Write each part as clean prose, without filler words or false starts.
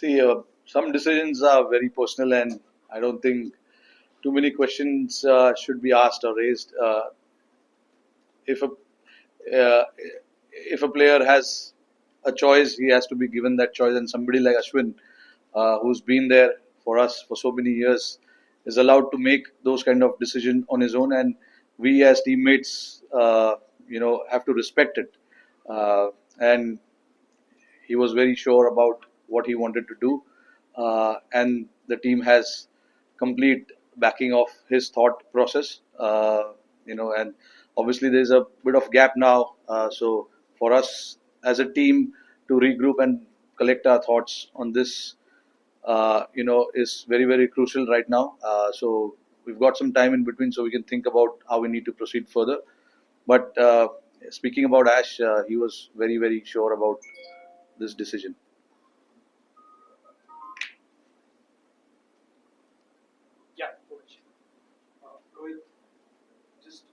See, some decisions are very personal, and I don't think too many questions should be asked or raised. If a uh, if a player has a choice, he has to be given that choice. And somebody like Ashwin, who's been there for us for so many years, is allowed to make those kind of decisions on his own, and we as teammates, have to respect it. And he was very sure about what he wanted to do, and the team has complete backing of his thought process. And obviously there's a bit of gap now, so for us as a team to regroup and collect our thoughts on this, is very very crucial right now. So we've got some time in between, so we can think about how we need to proceed further. But speaking about Ash, he was very very sure about this decision. Yeah, coach. Rohit, just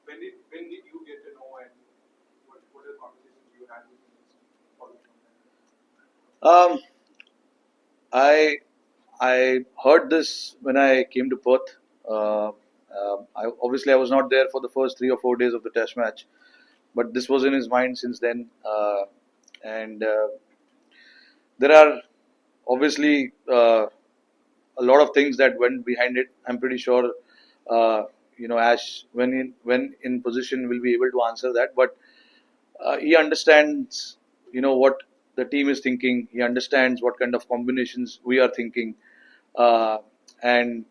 when did you get to know and what are the conversations you had with him following from that? Um, I I heard this when I came to Perth. Obviously I was not there for the first 3 or 4 days of the Test match, but this was in his mind since then. And there are obviously a lot of things that went behind it. I'm pretty sure, Ash, when in position, will be able to answer that. But he understands, what the team is thinking. He understands what kind of combinations we are thinking, and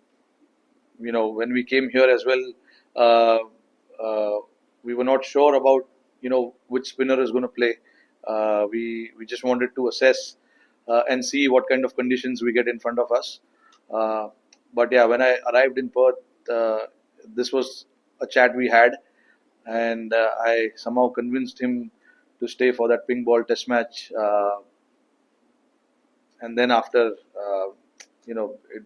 when we came here as well, uh, we were not sure about which spinner is going to play. We just wanted to assess and see what kind of conditions we get in front of us. Uh, but yeah, when I arrived in Perth, this was a chat we had, and I somehow convinced him to stay for that pink ball test match. And then after, you know, it,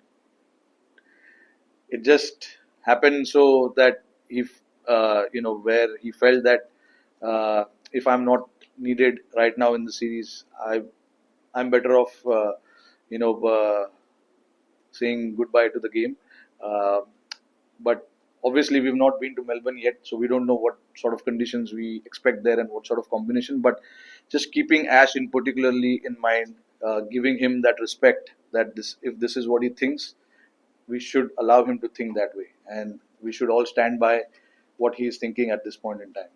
it just happened so that if where he felt that if I'm not needed right now in the series, I'm better off, you know, uh, saying goodbye to the game. Uh, but obviously, we've not been to Melbourne yet, so we don't know what sort of conditions we expect there and what sort of combination. But just keeping Ash in particularly in mind, giving him that respect that if this is what he thinks, we should allow him to think that way, and we should all stand by what he is thinking at this point in time.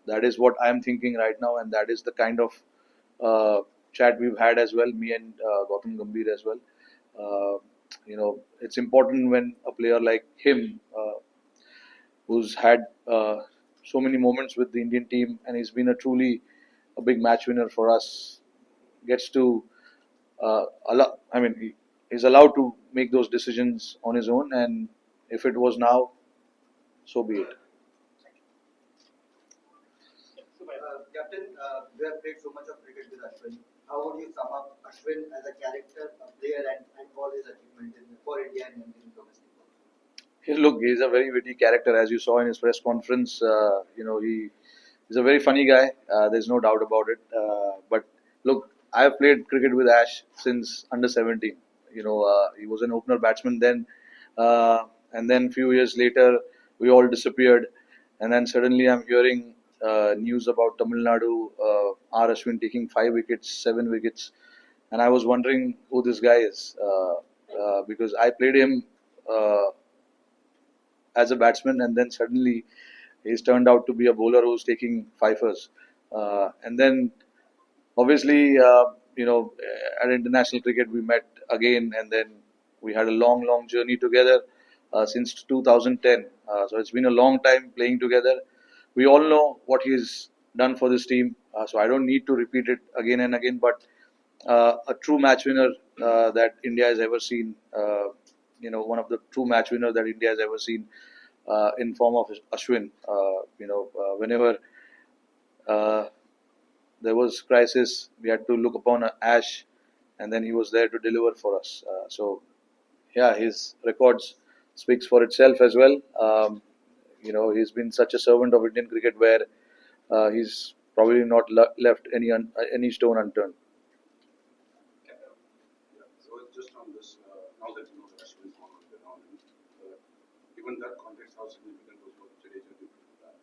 That is what I am thinking right now, and that is the kind of chat we've had as well, me and Gautam Gambhir as well. It's important when a player like him, who's had so many moments with the Indian team, and he's been a truly a big match winner for us, gets to he's allowed to make those decisions on his own, and if it was now, so be it. Captain, you have played so much of cricket with Ashwin. How would you sum up Ashwin as a character, a player, and all his achievements for India and in domestic? Look, he's a very witty character, as you saw in his press conference. He's a very funny guy. There's no doubt about it. But look, I have played cricket with Ash since under 17. He was an opener batsman then, and then few years later, we all disappeared, and then suddenly I'm hearing news about Tamil Nadu, Ashwin taking 5 wickets, 7 wickets, and I was wondering who this guy is, because I played him. As a batsman, and then suddenly he's turned out to be a bowler who's taking fifers. And then obviously, at international cricket we met again, and then we had a long, long journey together since 2010. So it's been a long time playing together. We all know what he's done for this team, so I don't need to repeat it again and again. But a true match winner that India has ever seen. One of the true match winners that India has ever seen, in form of Ashwin. Whenever uh, there was crisis, we had to look upon Ash, and then he was there to deliver for us. So, yeah, his records speaks for itself as well. He's been such a servant of Indian cricket where he's probably not left any stone unturned. because now that you know that Ashwin is one of the round, given that context, how significant was what Jadeja did to that?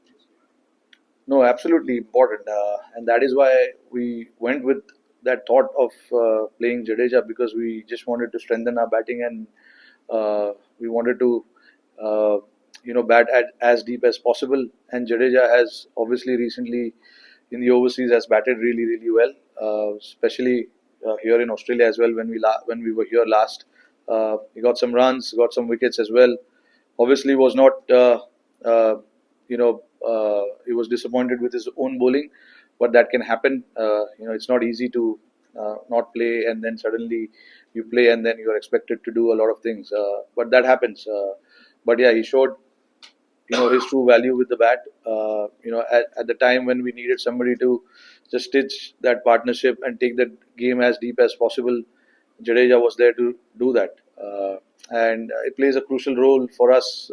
No, absolutely important, and that is why we went with that thought of playing Jadeja, because we just wanted to strengthen our batting, and we wanted to uh, bat as deep as possible. And Jadeja has obviously recently in the overseas has batted really really well, especially here in Australia as well. When we were here last, he got some runs, got some wickets as well. Obviously, was not uh, he was disappointed with his own bowling, but that can happen. It's not easy to not play and then suddenly you play and then you are expected to do a lot of things. But that happens. But yeah, he showed his true value with the bat. At the time when we needed somebody to just stitch that partnership and take that game as deep as possible, Jadeja was there to do that, and it plays a crucial role for us.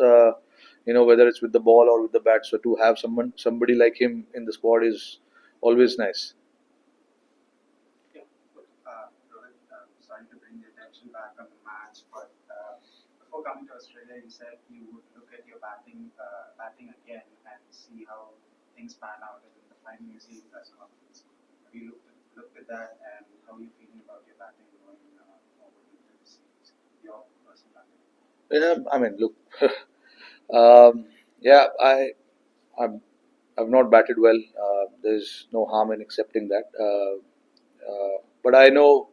Whether it's with the ball or with the bat. So to have somebody like him in the squad is always nice. Rohit, sorry to bring the attention back on the match, but before coming to Australia, you said you would look at your batting again and see how things pan out in the final New Zealand press conference. Have you looked at that, and how are you feeling about your batting going forward into the series? Your personal batting. Yeah, I mean, look, yeah, I've, I've not batted well. There's no harm in accepting that. But I know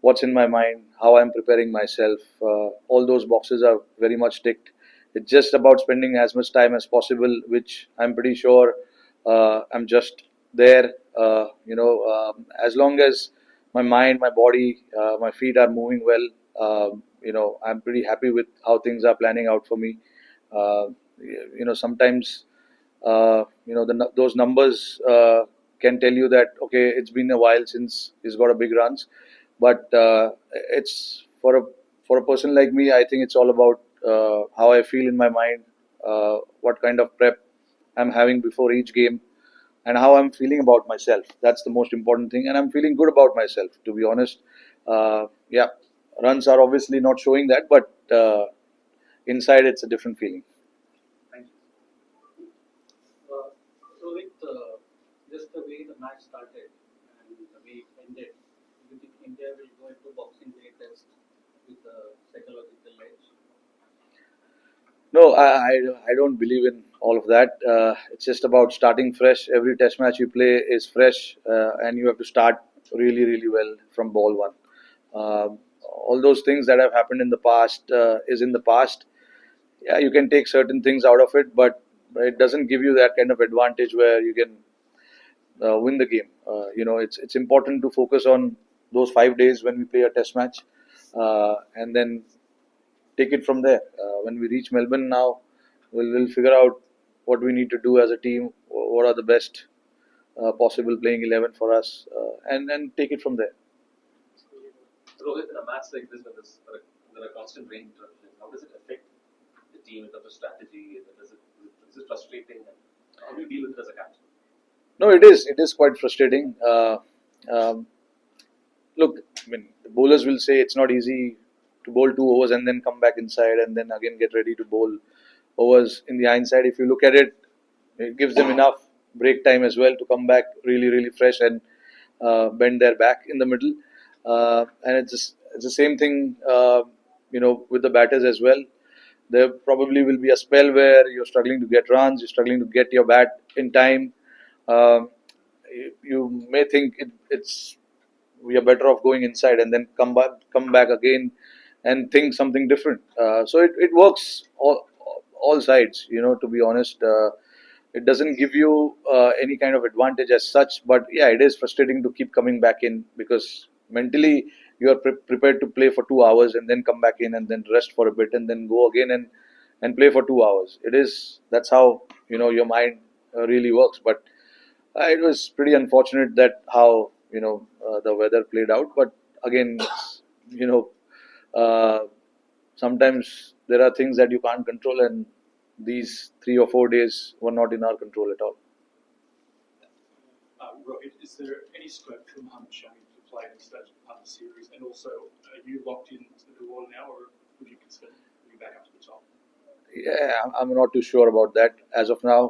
what's in my mind, how I'm preparing myself. All those boxes are very much ticked. It's just about spending as much time as possible, which I'm pretty sure I'm just there. As long as my mind, my body, my feet are moving well, I'm pretty happy with how things are planning out for me. Uh, Sometimes those numbers can tell you that okay, it's been a while since he's got a big runs, but it's for a person like me. I think it's all about how I feel in my mind, what kind of prep I'm having before each game, and how I'm feeling about myself. That's the most important thing, and I'm feeling good about myself, to be honest. Yeah, runs are obviously not showing that, but inside it's a different feeling. Thank you. Rohit, just the way the match started and the way it ended, do you think India will go into Boxing Day test with a psychological edge? No, I don't believe in all of that. It's just about starting fresh. Every test match you play is fresh, and you have to start really, really well from ball one. All those things that have happened in the past is in the past. Yeah, you can take certain things out of it, but it doesn't give you that kind of advantage where you can win the game. It's important to focus on those 5 days when we play a test match, and then take it from there. When we reach Melbourne now, we'll figure out what we need to do as a team. What are the best possible playing 11 for us, and take it from there. Rohit, in a match like this, when there are constant rain interruptions, how does it affect the team in terms of strategy? Is it frustrating? And how do you deal with it as a captain? No, it is. It is quite frustrating. Um, Look, I mean, the bowlers will say it's not easy to bowl 2 overs and then come back inside and then again get ready to bowl overs. In the hindsight, if you look at it, it gives them enough break time as well to come back really, really fresh and bend their back in the middle. And it's the same thing, with the batters as well. There probably will be a spell where you're struggling to get runs, you're struggling to get your bat in time. Um, you may think it's we are better off going inside and then come back again and think something different. So it works all sides. To be honest, it doesn't give you any kind of advantage as such. But yeah, it is frustrating to keep coming back in because mentally you are prepared to play for 2 hours and then come back in and then rest for a bit and then go again and play for 2 hours. That's how your mind really works. But it was pretty unfortunate that how the weather played out. But again, you know, uh, sometimes there are things that you can't control, and these 3 or 4 days were not in our control at all. Rohit, is there any scope from Shami to played instead of the series? And also, are you locked into the Order now, or would you consider moving back up to the top? Yeah, I'm not too sure about that as of now.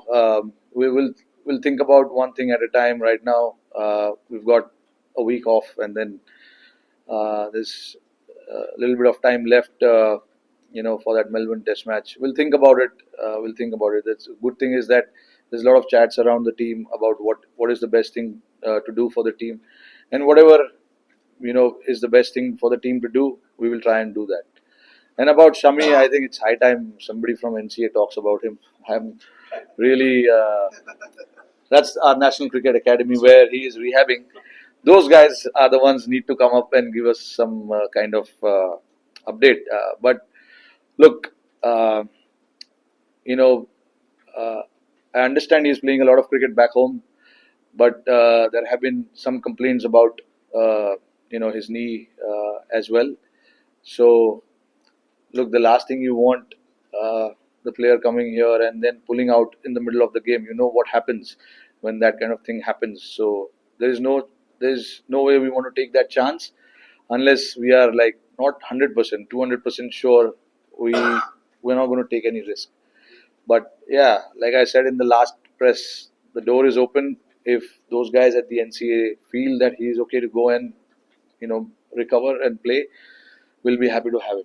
We'll think about one thing at a time. Right now, we've got a week off, and then there's a little bit of time left. For that Melbourne Test match, we'll think about it. We'll think about it. The good thing is that there's a lot of chats around the team about what is the best thing to do for the team, and whatever is the best thing for the team to do, we will try and do that. And about Shami, I think it's high time somebody from NCA talks about him. I'm really that's our National Cricket Academy where he is rehabbing. Those guys are the ones need to come up and give us some kind of update. But look, you know, I understand he's playing a lot of cricket back home, but there have been some complaints about his knee as well. So look, the last thing you want the player coming here and then pulling out in the middle of the game. You know what happens when that kind of thing happens. So there's no way we want to take that chance unless we are like not 100%, 200% sure we're not going to take any risk. But yeah, like I said in the last press, the door is open. If those guys at the NCA feel that he is okay to go and recover and play, we'll be happy to have him.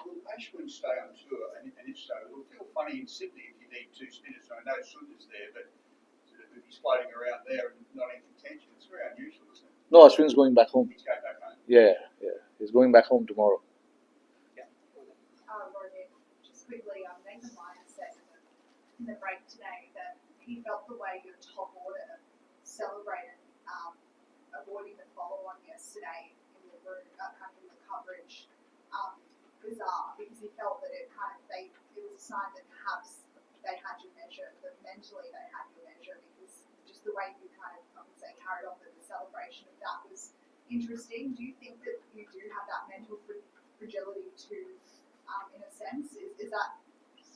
Will Ashwin stay on tour? And if so, it'll feel funny in Sydney if you need two spinners. I know Sunda's there, but if he's floating around there and not in contention, it's very unusual, isn't it? No, Ashwin's going back home. He's going back home. Yeah. He's going back home tomorrow. Rohit, just quickly, Nathan Lyon said in the break today that he felt the way your top order celebrated avoiding the follow-on yesterday in the room, in the coverage, bizarre, because he felt that it was a sign that perhaps they had your measure, that mentally they had your measure, because just the way you carried on with the celebration of that was interesting. Do you think that you do have that mental fragility too, in a sense? Is that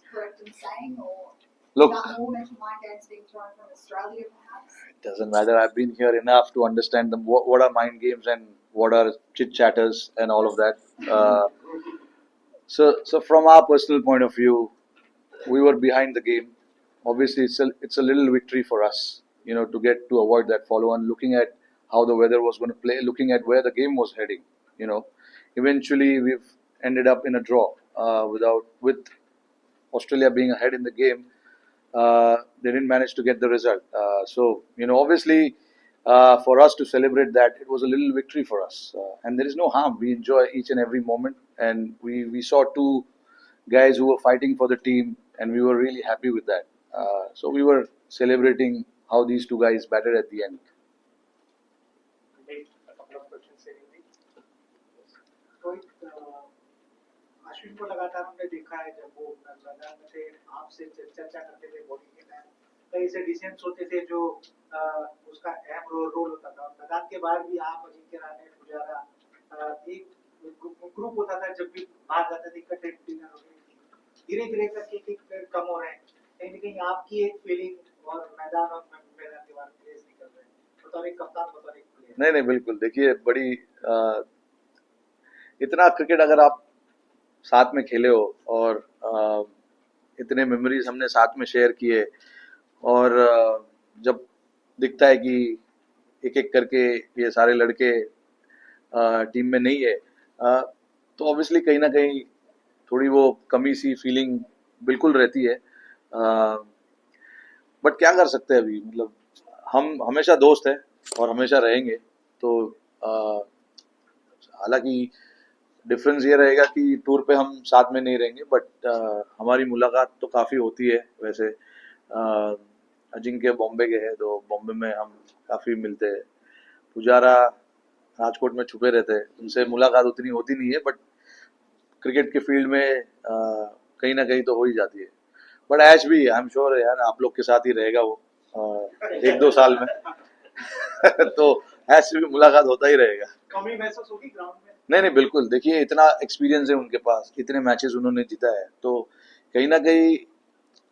correct in saying, or Look, is that more mental mind games being thrown from Australia, perhaps? it doesn't matter. I've been here enough to understand what are mind games and what are chit chatters and all of that. So from our personal point of view, we were behind the game. Obviously, it's a little victory for us, to get to avoid that follow-on. Looking at how the weather was going to play, looking at where the game was heading. Eventually we've ended up in a draw with Australia being ahead in the game. They didn't manage to get the result. So obviously, for us to celebrate that, it was a little victory for us. And there is no harm. We enjoy each and every moment. And we saw two guys who were fighting for the team, and we were really happy with that. So we were celebrating how these two guys batted at the end. Maybe a couple of questions in Hindi. Rohit, Ashwin को लगातार हमने देखा है जब वो मैदान में थे, आपसे चर्चा करते थे बॉलिंग के टाइम, कई ऐसे डिसीजंस होते थे जो उसका अहम रोल होता था। मैदान के बाहर भी आप, अजिंक्य राणे, पुजारा, एक ग्रुप होता था जब भी बाहर जाते थे, इकट्ठे डिनर होती थी। धीरे-धीरे करके एक कम हो रहे हैं। कहीं न कहीं आपकी एक फीलिंग और मैदान के बाहर प्लेयर्स निकल रहे हैं। बतौर एक कप्तान, बतौर एक प्लेयर। नहीं, बिल्कुल। देखिए, बड़ी इतना क्रिकेट अगर आप साथ में खेले हो और इतने मेमोरीज हमने साथ में शेयर किए, और जब दिखता है कि एक एक करके ये सारे लड़के टीम में नहीं है, तो ऑब्वियसली कहीं ना कहीं थोड़ी वो कमी सी फीलिंग बिल्कुल रहती है। बट क्या कर सकते हैं अभी, मतलब हम हमेशा दोस्त हैं और हमेशा रहेंगे। तो हालांकि डिफरेंस ये रहेगा कि टूर पे हम साथ में नहीं रहेंगे, बट हमारी मुलाकात तो काफ़ी होती है। वैसे अजिंक्य बॉम्बे गए हैं तो बॉम्बे में हम काफ़ी मिलते हैं। पुजारा राजकोट में छुपे रहते हैं, उनसे मुलाकात उतनी होती नहीं है, बट क्रिकेट के फील्ड में कहीं ना कहीं तो हो ही जाती है। बट ऐश भी आई एम श्योर यार आप लोग के साथ ही रहेगा वो 1-2 साल में तो ऐश से भी मुलाकात होता ही रहेगा। कमी महसूस होगी ग्राउंड में? नहीं, बिल्कुल। देखिए, इतना एक्सपीरियंस है उनके पास, इतने मैचेस उन्होंने जीता है, तो कहीं ना कहीं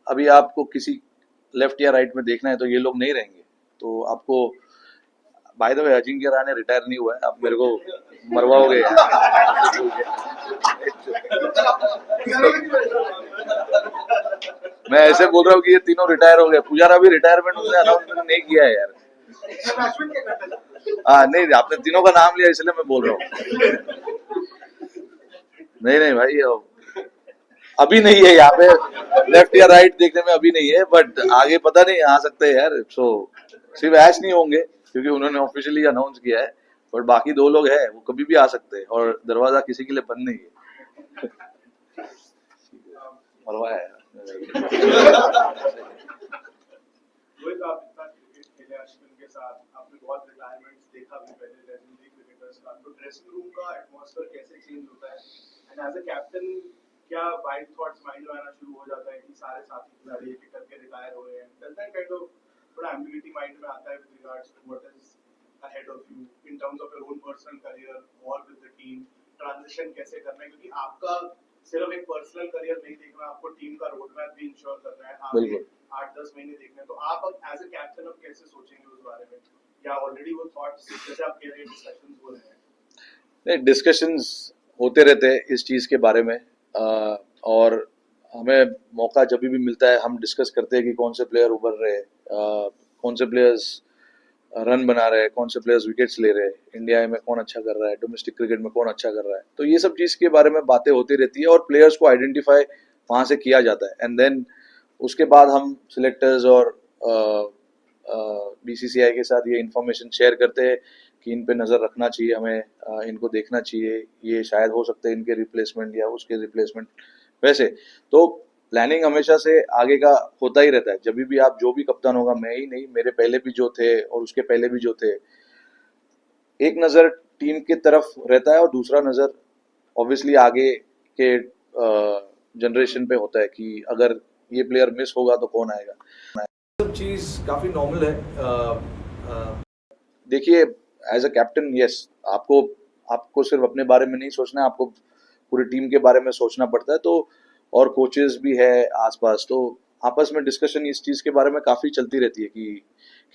अभी आपको किसी लेफ्ट या राइट में देखना है तो ये लोग नहीं रहेंगे। तो आपको by the way Ajinkya Rahane retire नहीं हुआ है, आप मेरे को मरवाओगे यार। मैं ऐसे बोल रहा हूँ कि ये तीनों रिटायर हो गए, पुजारा भी रिटायरमेंट उसने अनाउंसमेंट नहीं किया है यार। हाँ नहीं, आपने तीनों का नाम लिया इसलिए मैं बोल रहा हूँ। नहीं नहीं भाई, अभी नहीं है यहाँ पे, लेफ्ट या राइट देखने में अभी नहीं है, बट आगे पता नहीं आ सकते हैं यार। सो सिर्फ ऐश नहीं होंगे क्योंकि उन्होंने ऑफिशियली अनाउंस किया है, बट बाकी दो लोग हैं वो कभी भी आ सकते हैं और दरवाजा किसी के लिए बंद नहीं है। मरवाया है। रोहित, आप इतना क्रिकेट खेले अश्विन के साथ, आपने बहुत रिटायरमेंट्स देखा भी पहले लेजेंडरी क्रिकेटर्स का, तो ड्रेसिंग रूम का एटमॉस्फेयर कैसे चेंज होता है, एंड एज अ कैप्टन क्या वाइल्ड थॉट्स माइंड में आना शुरू हो जाता है कि सारे साथी खिलाड़ी एक एक करके रिटायर हो रहे हैं, डज दैट काइंड ऑफ थोड़ा एम्बिग्यूटी माइंड में आता है with regards to what is ahead of you in terms of your own personal career और विद द टीम, ट्रांजिशन कैसे करना है, क्योंकि आपका सिर्फ एक पर्सनल करियर नहीं देखना, आपको टीम का रोड मैप भी इंश्योर करना है, आपके 8-10 महीने देखने हैं, तो आप अब एज अ कैप्टन अब कैसे सोचेंगे उस बारे में, या ऑलरेडी वो थॉट्स जैसे आप कह रहे हैं डिस्कशंस हो रहे हैं? नहीं, डिस्कशंस होते रहते हैं इस चीज़ के बारे में, और हमें मौका जब भी मिलता है हम डिस्कस करते हैं कि कौन से प्लेयर उभर रहे हैं, कौन से प्लेयर्स रन बना रहे हैं, कौन से प्लेयर्स विकेट्स ले रहे हैं, इंडिया में कौन अच्छा कर रहा है, डोमेस्टिक क्रिकेट में कौन अच्छा कर रहा है, तो ये सब चीज़ के बारे में बातें होती रहती है और प्लेयर्स को आइडेंटिफाई वहाँ से किया जाता है, एंड देन उसके बाद हम सिलेक्टर्स और बीसीसीआई के साथ ये इन्फॉर्मेशन शेयर करते हैं कि इन पे नज़र रखना चाहिए हमें, इनको देखना चाहिए, ये शायद हो सकते हैं इनके रिप्लेसमेंट या उसके रिप्लेसमेंट। वैसे तो प्लानिंग हमेशा से आगे का होता ही रहता है, जब भी आप जो भी कप्तान होगा, मैं ही नहीं, मेरे पहले भी जो थे और उसके पहले भी जो थे, एक नज़र टीम की तरफ रहता है और दूसरा नज़र ऑब्वियसली आगे के जनरेशन पे होता है कि अगर ये प्लेयर मिस होगा तो कौन आएगा। सब चीज़ काफ़ी नॉर्मल है। देखिए, एज अ कैप्टन यस, आपको सिर्फ अपने बारे में नहीं सोचना है, आपको पूरी टीम के बारे में सोचना पड़ता है, तो और कोचेस भी है आसपास, तो आपस में डिस्कशन इस चीज़ के बारे में काफ़ी चलती रहती है कि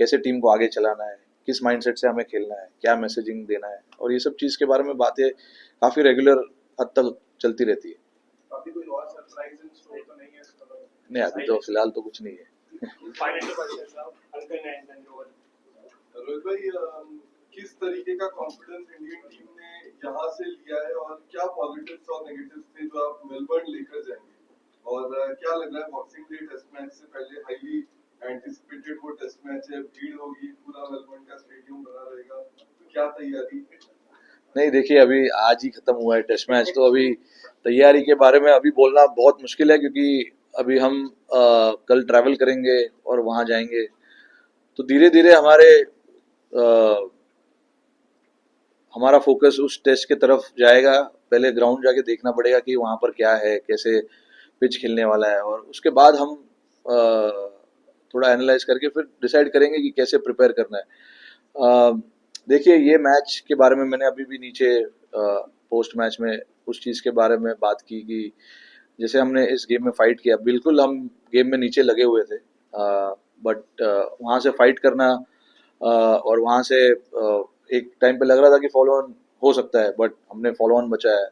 कैसे टीम को आगे चलाना है, किस माइंडसेट से हमें खेलना है, क्या मैसेजिंग देना है, और ये सब चीज़ के बारे में बातें काफ़ी रेगुलर हद तक चलती रहती है। अभी कोई और सरप्राइज इन स्टोर तो नहीं है इसका? नहीं, अभी तो फिलहाल तो कुछ नहीं है। फाइनल क्वेश्चन साहब, अंकल एंड देन रोहित भाई, किस तरीके का कॉन्फिडेंस इंडियन टीम ने यहाँ से लिया है और क्या पॉजिटिव्स और नेगेटिव्स थे जो आप मेलबर्न लेकर जाएंगे, और क्या लग रहा है बॉक्सिंग डे टेस्ट मैच से पहले हाईली एंटिसिपेटेड वो टेस्ट मैच है, भीड़ होगी, पूरा मेलबर्न का स्टेडियम भरा रहेगा, तो क्या तैयारी? नहीं देखिए, अभी आज ही खत्म हुआ है टेस्ट मैच, तो अभी तैयारी के बारे में अभी बोलना बहुत मुश्किल है क्योंकि अभी हम कल ट्रैवल करेंगे और वहाँ जाएंगे, तो धीरे धीरे हमारा फोकस उस टेस्ट की तरफ जाएगा। पहले ग्राउंड जाके देखना पड़ेगा कि वहाँ पर क्या है, कैसे पिच खेलने वाला है, और उसके बाद हम थोड़ा एनालाइज करके फिर डिसाइड करेंगे कि कैसे प्रिपेयर करना है। देखिए, ये मैच के बारे में मैंने अभी भी नीचे पोस्ट मैच में उस चीज़ के बारे में बात की कि जैसे हमने इस गेम में फाइट किया, बिल्कुल हम गेम में नीचे लगे हुए थे, बट वहाँ से फाइट करना और वहाँ से एक टाइम पे लग रहा था कि फॉलो ऑन हो सकता है, बट हमने फॉलो ऑन बचाया,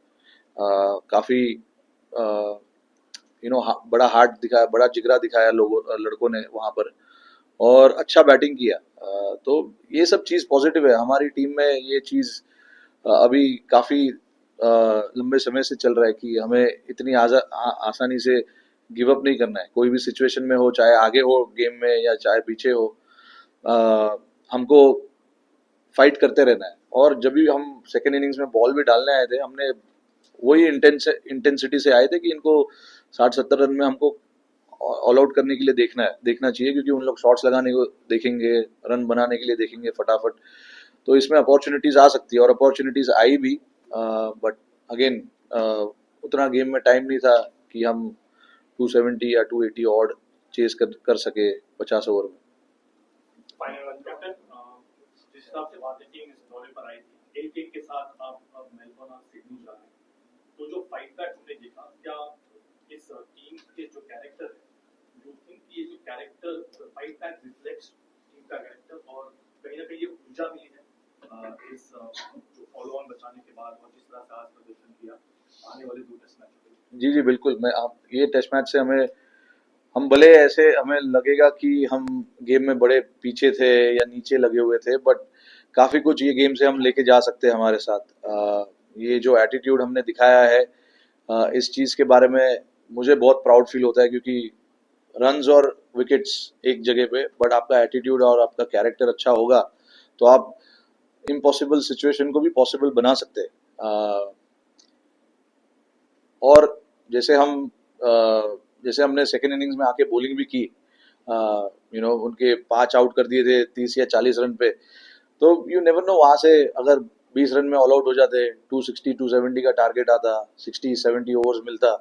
काफ़ी बड़ा हार्ट दिखाया, बड़ा जिगरा दिखाया लड़कों ने वहाँ पर, और अच्छा बैटिंग किया। तो ये सब चीज़ पॉजिटिव है हमारी टीम में, ये चीज़ अभी काफ़ी लंबे समय से चल रहा है कि हमें इतनी आसानी से गिव अप नहीं करना है, कोई भी सिचुएशन में हो, चाहे आगे हो गेम में या चाहे पीछे हो, हमको फाइट करते रहना है। और जब भी हम सेकेंड इनिंग्स में बॉल भी डालने आए थे, हमने वही इंटेंसिटी से आए थे कि इनको 60-70 रन में हमको ऑल आउट करने के लिए देखना चाहिए, क्योंकि उन लोग शॉट्स लगाने को देखेंगे, रन बनाने के लिए देखेंगे फटाफट, तो इसमें अपॉर्चुनिटीज आ सकती है और अपॉर्चुनिटीज आई भी, बट अगेन उतना गेम में टाइम नहीं था कि हम 270 या 280 ऑड चेस कर सके 50 ओवर में। फाइनल वन कैप्टन, जिस हिसाब से भारतीय टीम इस दौरे पर आई थी, एक एक के साथ आप अब मेलबर्न और सिडनी जा रहे हैं, तो जो फाइट बैक हमने देखा, क्या इस टीम के जो कैरेक्टर है, डू थिंक ये जो character fight back reflects team का कैरेक्टर, और कहीं ना कहीं ये ऊर्जा मिली है जो फॉलो ऑन बचाने के बाद और जिस तरह से आज प्रदर्शन किया आने वाले 2 टेस्ट मैचों के लिए? जी जी बिल्कुल। मैं आप ये टेस्ट मैच से हम भले ऐसे हमें लगेगा कि हम गेम में बड़े पीछे थे या नीचे लगे हुए थे, बट काफी कुछ ये गेम से हम लेके जा सकते हैं हमारे साथ। ये जो एटीट्यूड हमने दिखाया है, इस चीज के बारे में मुझे बहुत प्राउड फील होता है, क्योंकि रन्स और विकेट्स एक जगह पे, बट आपका एटीट्यूड और आपका कैरेक्टर अच्छा होगा तो आप इम्पॉसिबल सिचुएशन को भी पॉसिबल बना सकते हैं। और जैसे हम जैसे हमने सेकेंड इनिंग्स में आके बॉलिंग भी की, उनके 5 आउट कर दिए थे 30 या 40 रन पे, तो यू नेवर नो वहां से अगर 20 रन में ऑल आउट हो जाते, 260 270 का टारगेट आता, 60 70 ओवर्स मिलता,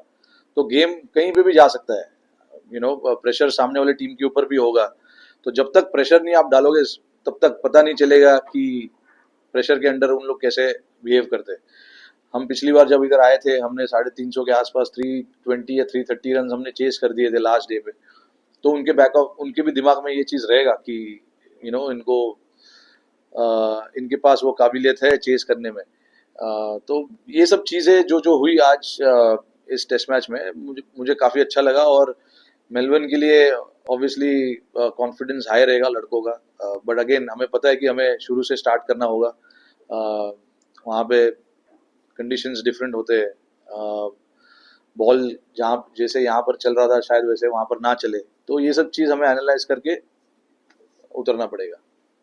तो गेम कहीं पे भी जा सकता है। प्रेशर सामने वाली टीम के ऊपर भी होगा, तो जब तक प्रेशर नहीं आप डालोगे तब तक पता नहीं चलेगा कि प्रेशर के अंडर उन लोग कैसे बिहेव करते हैं। हम पिछली बार जब इधर आए थे, हमने 350 के आसपास 320 या 330 रन हमने चेस कर दिए थे लास्ट डे पे, तो उनके भी दिमाग में ये चीज रहेगा कि इनको इनके पास वो काबिलियत है चेस करने में। तो ये सब चीजें जो जो हुई आज इस टेस्ट मैच में, मुझे काफी अच्छा लगा। और मेलबर्न के लिए ऑब्वियसली कॉन्फिडेंस हाई रहेगा लड़कों का, बट अगेन हमें पता है कि हमें शुरू से स्टार्ट करना होगा। वहाँ पे कंडीशंस डिफरेंट होते हैं, बॉल जहाँ जैसे यहाँ पर चल रहा था शायद वैसे वहाँ पर ना चले, तो ये सब चीज हमें एनालाइज करके उतरना पड़ेगा।